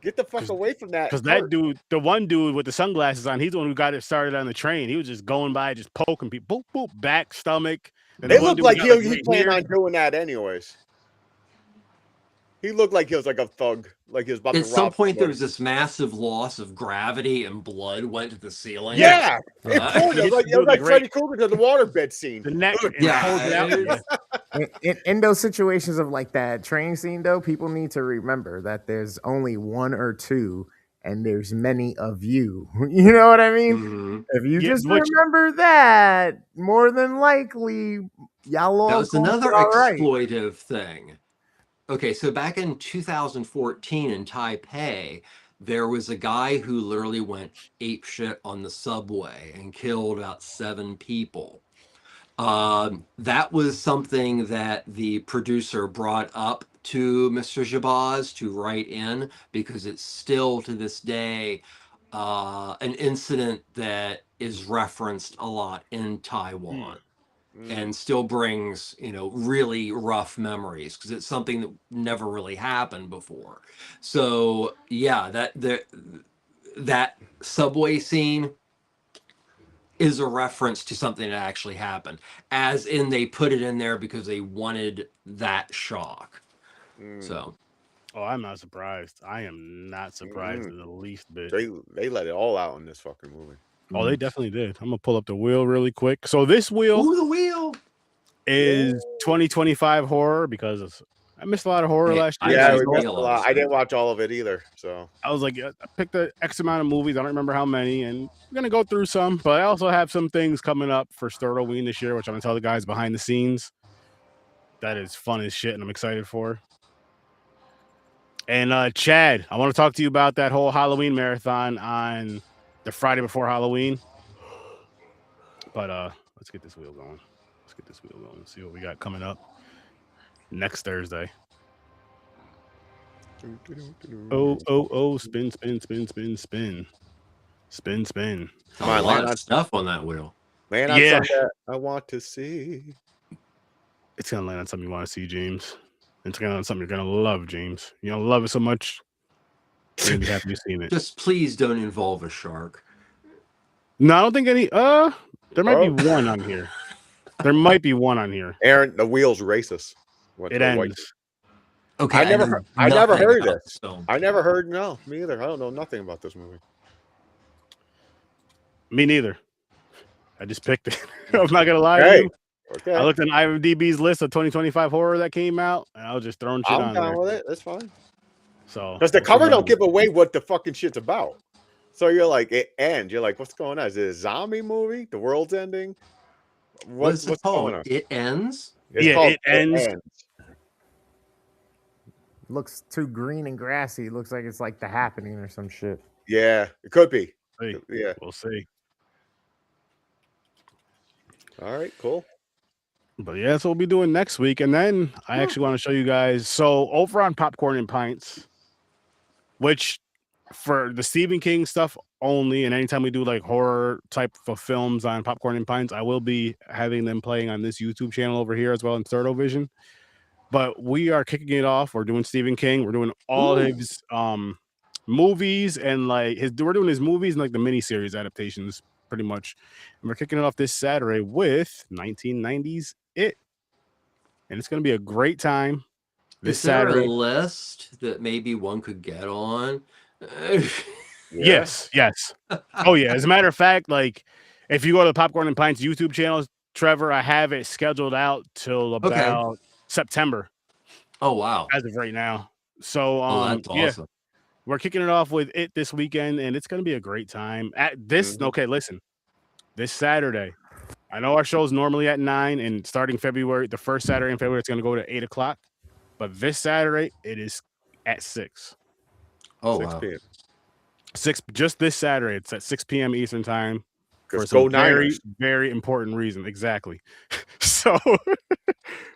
Get the fuck away from that. Because that dude, the one dude with the sunglasses on, he's the one who got it started on the train. He was just going by, just poking people, boop, boop, back, stomach. They look like he planned on doing that anyways. He looked like he was like a thug, like he was about At to some rob point, there somebody. was this massive loss of gravity, and blood went to the ceiling. Yeah, it Uh, pulled it was like Freddy Krueger to the waterbed scene. The neck, Yeah, In those situations of like that train scene, though, people need to remember that there's only one or two, and there's many of you. You know what I mean? mhm. If you Yeah, just which- remember that, more than likely, y'all all That was gonna be another all right. exploitive thing. Okay, so back in 2014 in Taipei, there was a guy who literally went apeshit on the subway and killed about 7 people. That was something that the producer brought up to Mr. Jabaz to write in, because it's still to this day an incident that is referenced a lot in Taiwan. And still brings, really rough memories, because it's something that never really happened before. So yeah, that subway scene is a reference to something that actually happened, as in they put it in there because they wanted that shock. So Oh, I'm not surprised. I am not surprised in the least bit. They let it all out in this fucking movie. Oh, they definitely did. I'm gonna pull up the wheel really quick. So this wheel the wheel is 2025 horror, because I missed a lot of horror last year. Yeah, I we missed a lot. I didn't watch all of it either. So I was like, I picked the X amount of movies. I don't remember how many, and I'm gonna go through some. But I also have some things coming up for Sturtleween this year, which I'm gonna tell the guys behind the scenes. That is fun as shit, and I'm excited for. And Chad, I want to talk to you about that whole Halloween marathon on the Friday before Halloween. But let's get this wheel going. And see what we got coming up next Thursday. Oh, spin. a lot of stuff on that wheel. Man, on something I want to see. It's gonna land on something you want to see, James. It's gonna land on something you're gonna love, James. You're gonna love it so much. You're gonna be happy you've seen it. Just please don't involve a shark. No, I don't think any. There might be one on here. There might be one on here. Aaron, the wheel's racist. It ends. Okay, I never heard this. Film. I never heard. No, me either. I don't know nothing about this movie. Me neither. I just picked it. I'm not gonna lie to you. Okay. I looked at IMDb's list of 2025 horror that came out, and I was just throwing shit on there. I'm down with it. That's fine. So because the cover don't give away what the fucking shit's about. So you're like, it ends. You're like, what's going on? Is it a zombie movie? The world's ending? What's going on? It ends? It ends. Looks too green and grassy. Looks like it's like The Happening or some shit. Yeah, it could be. Hey, yeah, we'll see. All right, cool. But yeah, that's what we'll be doing next week. And then I actually want to show you guys. So over on Popcorn and Pints, which for the Stephen King stuff only, and anytime we do like horror type of films on Popcorn and Pints, I will be having them playing on this YouTube channel over here as well in Thirdo Vision. But we are kicking it off. We're doing Stephen King. We're doing all his movies and like we're doing his movies and like the miniseries adaptations pretty much. And we're kicking it off this Saturday with 1990s It. And it's going to be a great time. This Is there Saturday. a list that maybe one could get on? Yes. Oh yeah. As a matter of fact, like if you go to the Popcorn and Pints YouTube channel, Trevor, I have it scheduled out till about September. Oh wow. As of right now. So that's awesome. We're kicking it off with It this weekend, and it's gonna be a great time. At this, okay, listen. This Saturday. I know our show's normally at 9, and starting February, the first Saturday in February, it's gonna go to 8 o'clock. But this Saturday, it is at 6. Oh 6 wow. p.m. 6 just this Saturday. It's at 6 p.m. Eastern time. For Go some very, Niners. very important reason. Exactly. So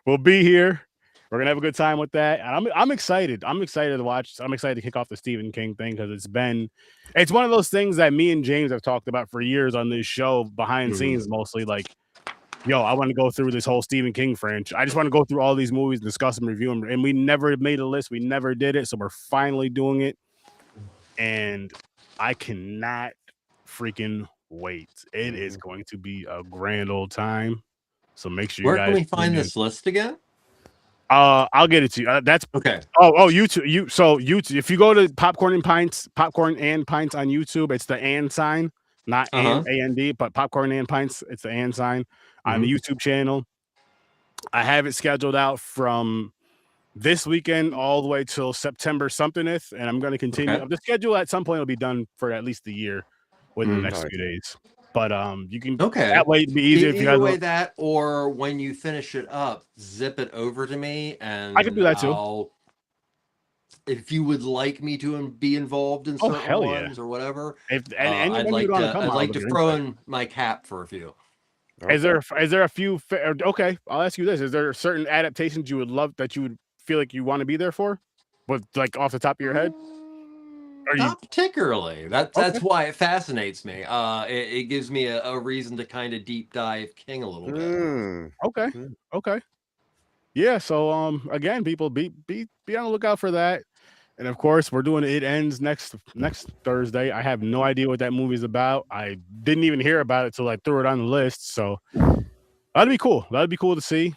we'll be here. We're gonna have a good time with that. And I'm excited. I'm excited to watch. I'm excited to kick off the Stephen King thing because it's one of those things that me and James have talked about for years on this show, behind the scenes mostly. Like, yo, I want to go through this whole Stephen King franchise. I just want to go through all these movies, discuss them, review them. And we never made a list. We never did it. So we're finally doing it. And I cannot freaking wait. It is going to be a grand old time. So make sure you guys. Where can we find this list again? I'll get it to you. That's okay. Oh, YouTube. YouTube. If you go to Popcorn and Pints on YouTube, it's the and sign, not and, but Popcorn and Pints. It's the and sign on the YouTube channel. I have it scheduled out from this weekend all the way till September somethingth, and I'm going to continue. The schedule at some point will be done for at least a year within the next few days. But you can that way it'd be easier if you guys way that, or when you finish it up, zip it over to me, and I can do that too. If you would like me to be involved in certain ones or whatever, I'd like to throw in my cap for a few. Is there a few? Okay, I'll ask you this: is there certain adaptations you would love that you would feel like you want to be there for, but like off the top of your head? Not particularly. That's why it fascinates me. It gives me a reason to kind of deep dive King a little bit. Okay. Yeah. So again, people be on the lookout for that. And of course, we're doing It Ends next Thursday. I have no idea what that movie's about. I didn't even hear about it till I threw it on the list. So that'd be cool. That'd be cool to see.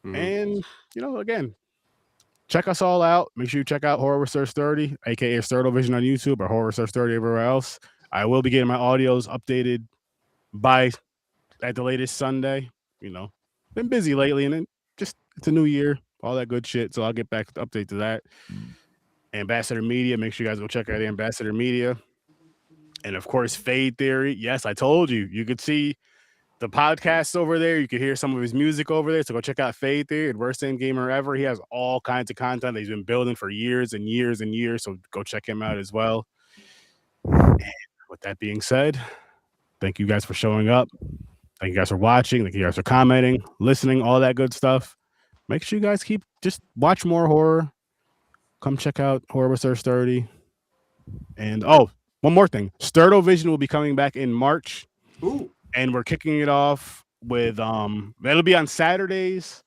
And again, check us all out. Make sure you check out Horror Research 30, aka Sturdovision on YouTube, or Horror Research 30 everywhere else. I will be getting my audios updated at the latest Sunday. Been busy lately, and it's a new year, all that good shit. So I'll get back to update to that. Ambassador Media, make sure you guys go check out Ambassador Media. And of course, Fade Theory. Yes, I told you. You could see the podcast over there. You could hear some of his music over there. So go check out Fade Theory at WorstDamnGamerEvr. He has all kinds of content that he's been building for years and years and years. So go check him out as well. And with that being said, thank you guys for showing up. Thank you guys for watching. Thank you guys for commenting, listening, all that good stuff. Make sure you guys just watch more horror. Come check out Horror Research 30. And one more thing. Sturdovision will be coming back in March. Ooh. And we're kicking it off with it'll be on Saturdays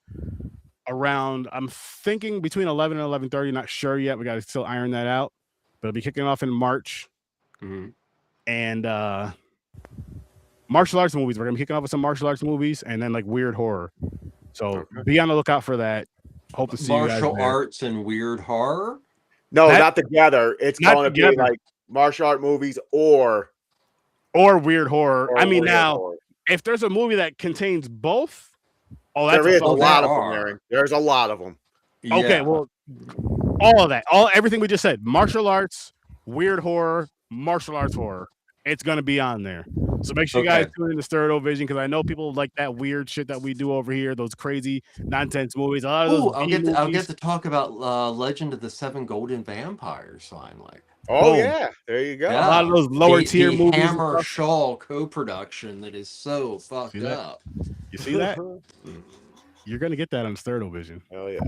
around, I'm thinking between 11 and 11:30. Not sure yet. We got to still iron that out. But it'll be kicking off in March. And martial arts movies. We're gonna be kicking off with some martial arts movies and then like weird horror. So be on the lookout for that. Hope to see you guys there. Martial arts and weird horror? No, not together. It's going to be like martial art movies or weird horror. I mean, now, if there's a movie that contains both, there is a lot of them, Aaron. There's a lot of them. Okay, well, all of that, everything we just said, martial arts, weird horror, martial arts horror. It's going to be on there. So make sure you guys tune in to Sturdovision, because I know people like that weird shit that we do over here, those crazy nonsense movies. A lot of those I'll get to talk about Legend of the Seven Golden Vampires finally. Oh, yeah. There you go. Yeah. A lot of those lower tier movies. Hammer Shaw co-production that is so fucked up. You see that? You're going to get that on Sturdovision. Oh, yeah.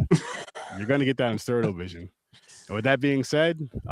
You're going to get that on Sturdovision. And with that being said,